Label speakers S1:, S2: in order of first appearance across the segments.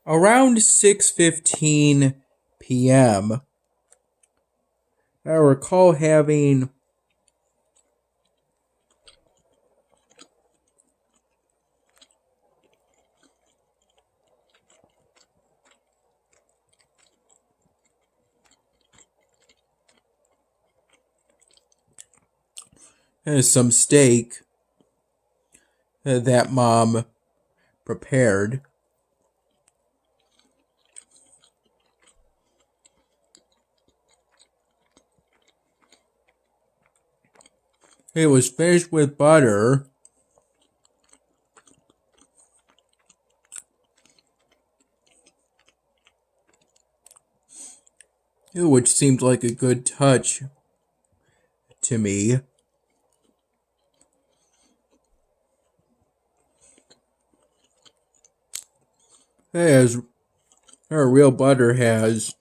S1: Around 6:15 p.m., I recall having some steak that Mom prepared. It was finished with butter, which seemed like a good touch to me. As our real butter has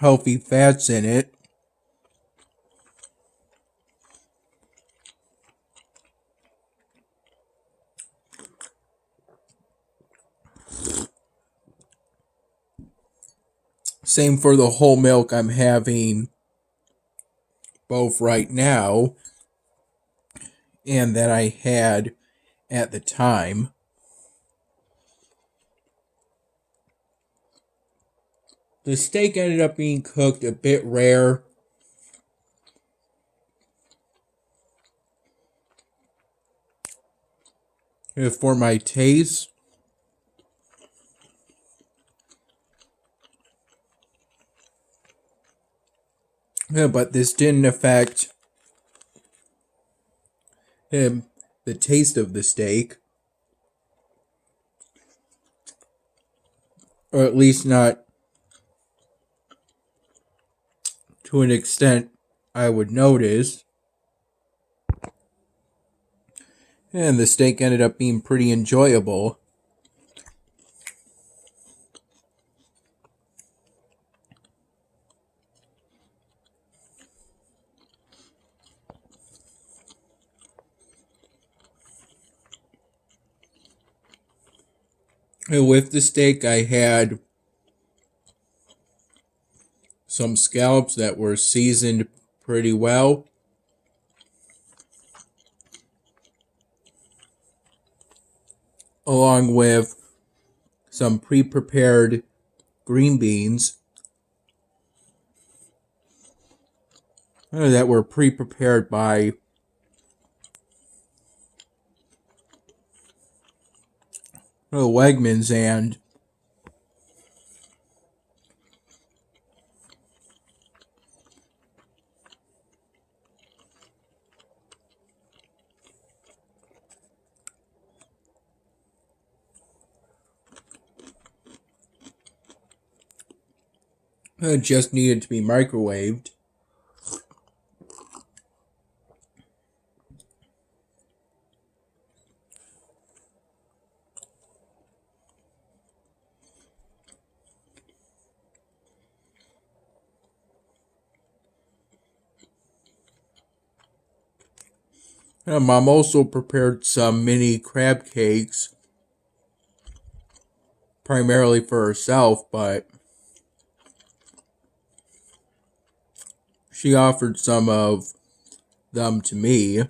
S1: healthy fats in it. Same for the whole milk I'm having both right now and that I had at the time. The steak ended up being cooked a bit rare. For my taste. But this didn't affect the taste of the steak. Or at least not to an extent I would notice. And the steak ended up being pretty enjoyable. And with the steak, I had some scallops that were seasoned pretty well. Along with some pre-prepared green beans that were pre-prepared by Wegmans, and just needed to be microwaved. Mom also prepared some mini crab cakes, primarily for herself, but she offered some of them to me.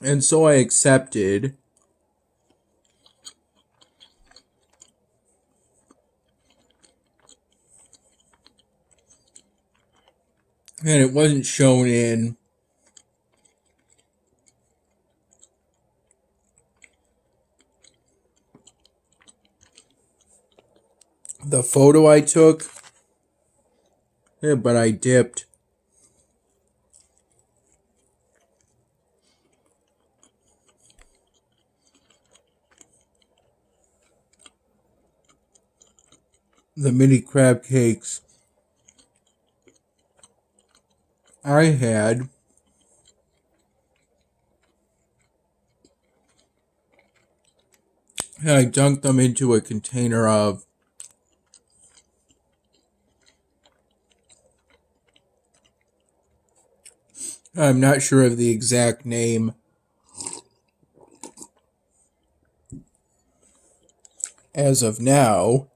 S1: And so I accepted. And it wasn't shown in the photo I took, but I dipped the mini crab cakes I had and I dunked them into a container of I'm not sure of the exact name as of now.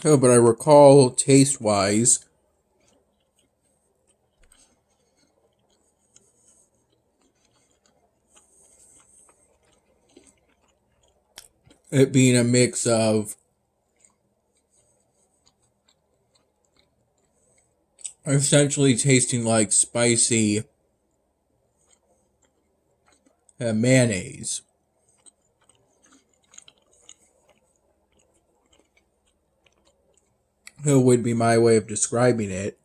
S1: Oh, but I recall taste-wise, it being a mix of essentially tasting like spicy mayonnaise. It would be my way of describing it.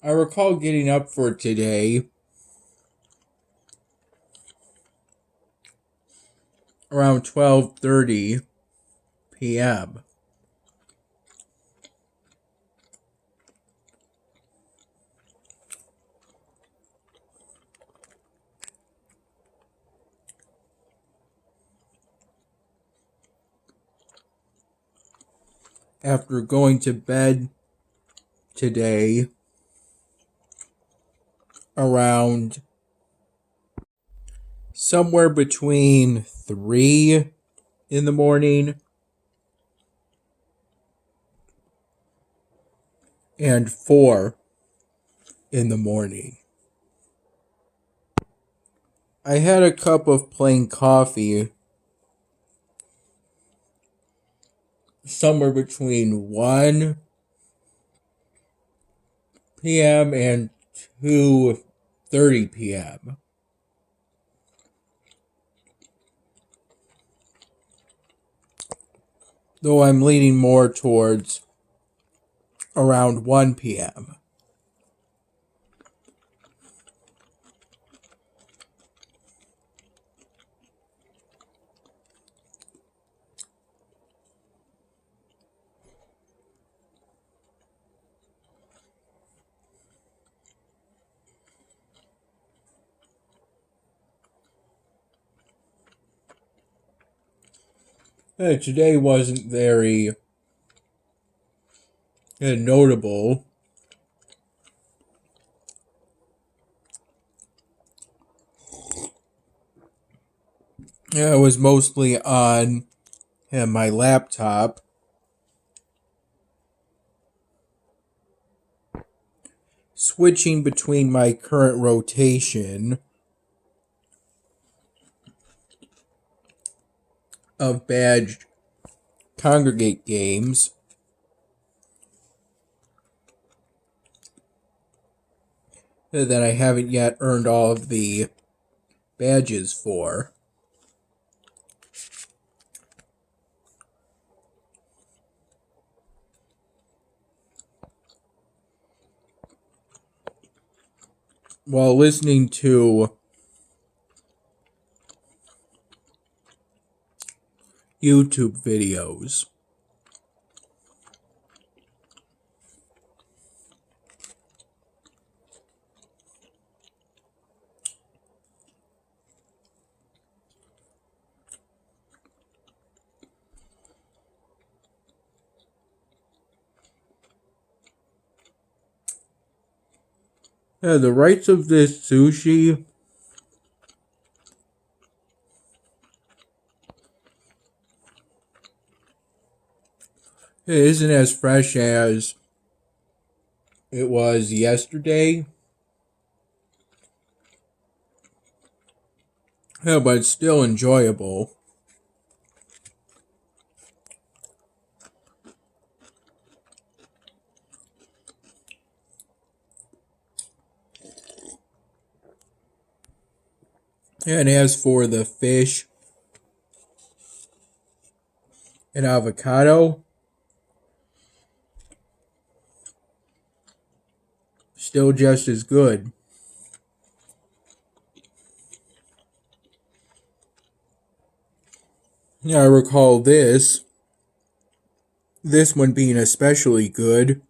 S1: I recall getting up for today around 12:30 p.m. After going to bed today around somewhere between 3 in the morning and 4 in the morning. I had a cup of plain coffee somewhere between 1 p.m. and 2:30 p.m. Though I'm leaning more towards around 1 p.m. Today wasn't very notable. I was mostly on my laptop, switching between my current rotation of badged congregate games that I haven't yet earned all of the badges for. While listening to YouTube videos. The rights of this sushi it isn't as fresh as it was yesterday. But it's still enjoyable. And as for the fish and avocado, still just as good. I recall this one being especially good.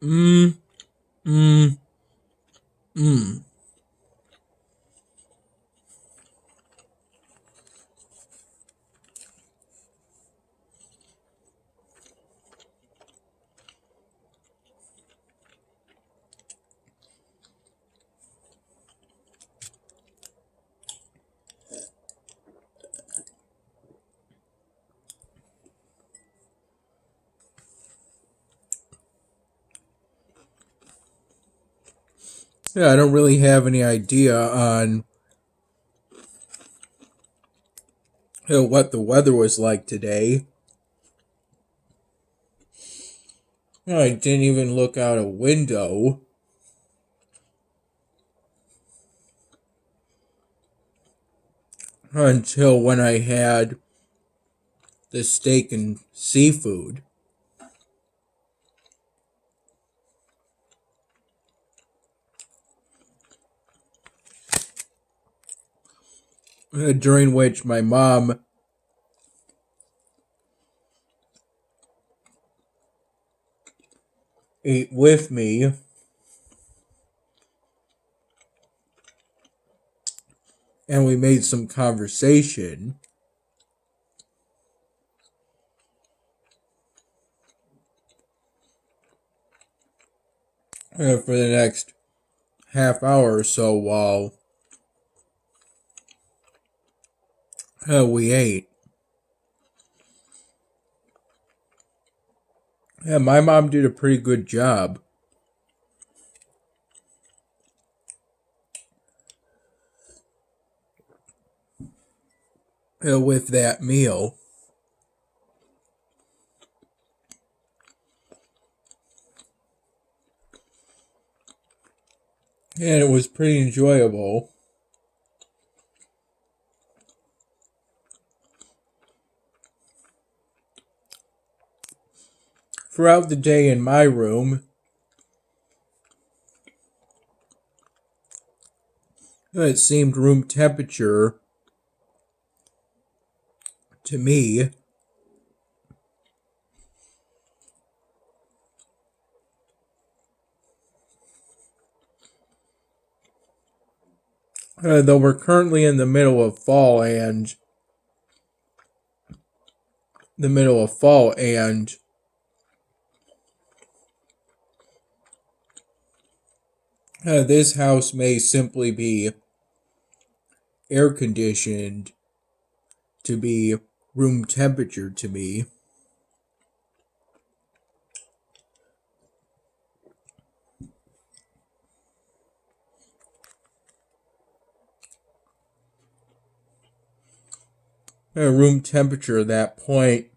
S1: Mmm. Mmm. Mmm. Yeah, I don't really have any idea on what the weather was like today. I didn't even look out a window until when I had the steak and seafood. During which my mom ate with me. And we made some conversation for the next half hour or so while we ate. Yeah, my mom did a pretty good job with that meal. And it was pretty enjoyable. Throughout the day in my room, it seemed room temperature to me. Though we're currently in the middle of fall and this house may simply be air conditioned to be room temperature to me. Room temperature at that point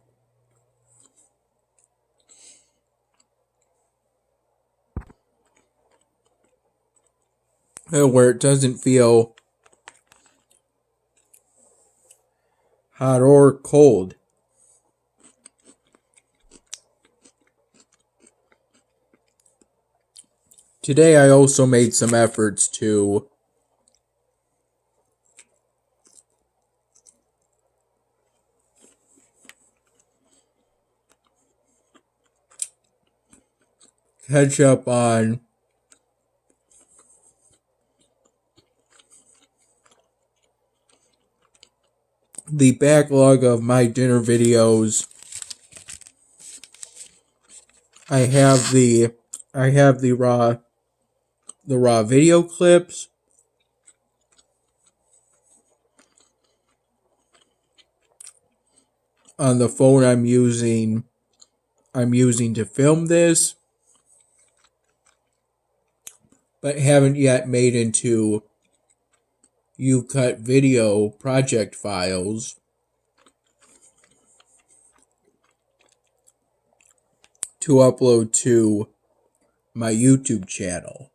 S1: where it doesn't feel hot or cold. Today I also made some efforts to catch up on the backlog of my dinner videos. I have the raw video clips. On the phone I'm using to film this, but haven't yet made into YouCut video project files to upload to my YouTube channel.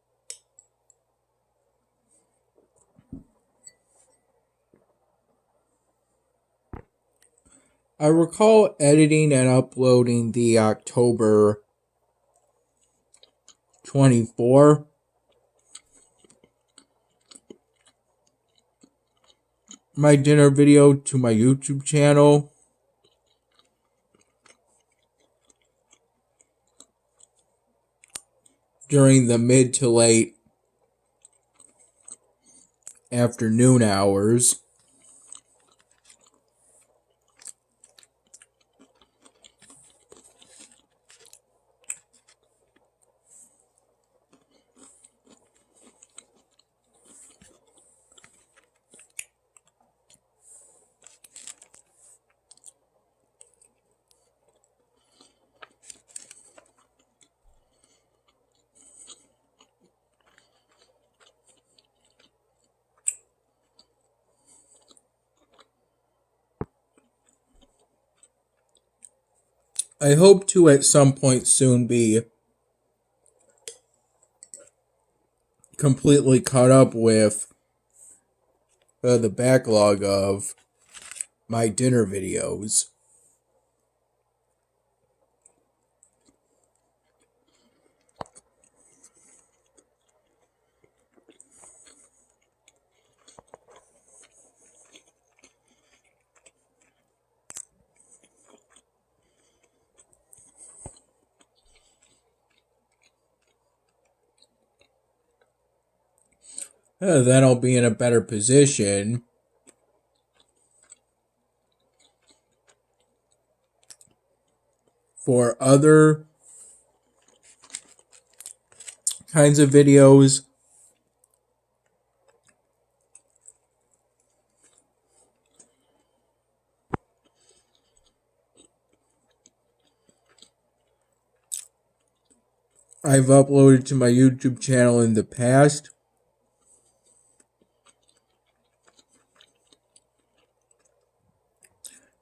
S1: I recall editing and uploading the October 24 my dinner video to my YouTube channel. during the mid to late afternoon hours. I hope to at some point soon be completely caught up with the backlog of my dinner videos. Then I'll be in a better position for other kinds of videos. I've uploaded to my YouTube channel in the past.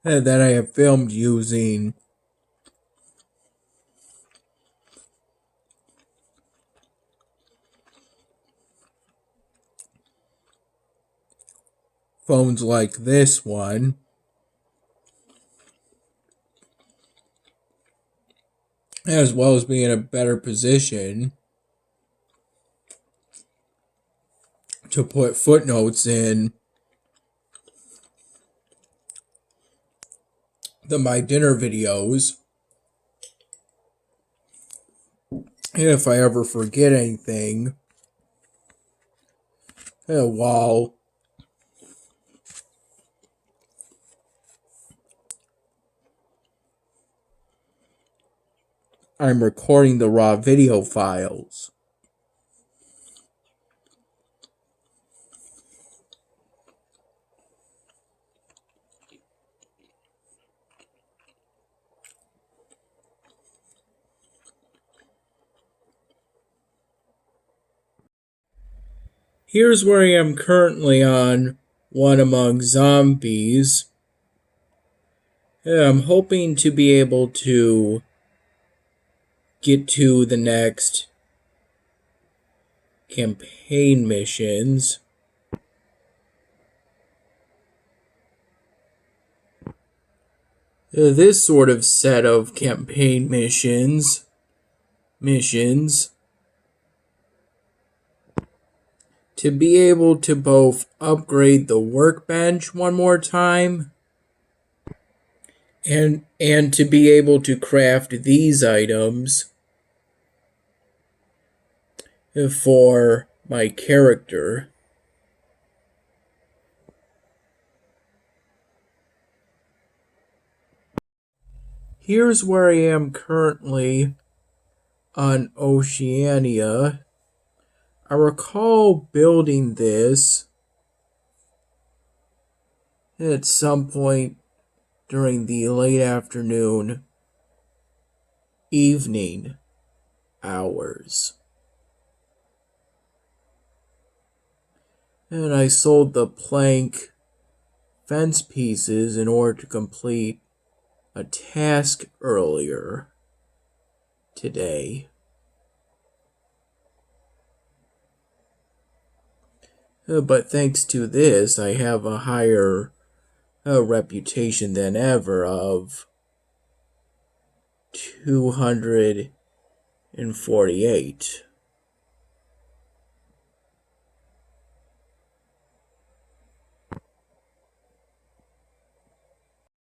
S1: And that I have filmed using phones like this one. As well as being in a better position to put footnotes in my dinner videos. If I ever forget anything while I'm recording the raw video files. Here's where I am currently on One Among Zombies. I'm hoping to be able to get to the next campaign missions. This sort of set of campaign missions to be able to both upgrade the workbench one more time and to be able to craft these items for my character. Here's where I am currently on Oceania. I recall building this at some point during the late afternoon, evening hours. And I sold the plank fence pieces in order to complete a task earlier today. But thanks to this, I have a higher reputation than ever of 248.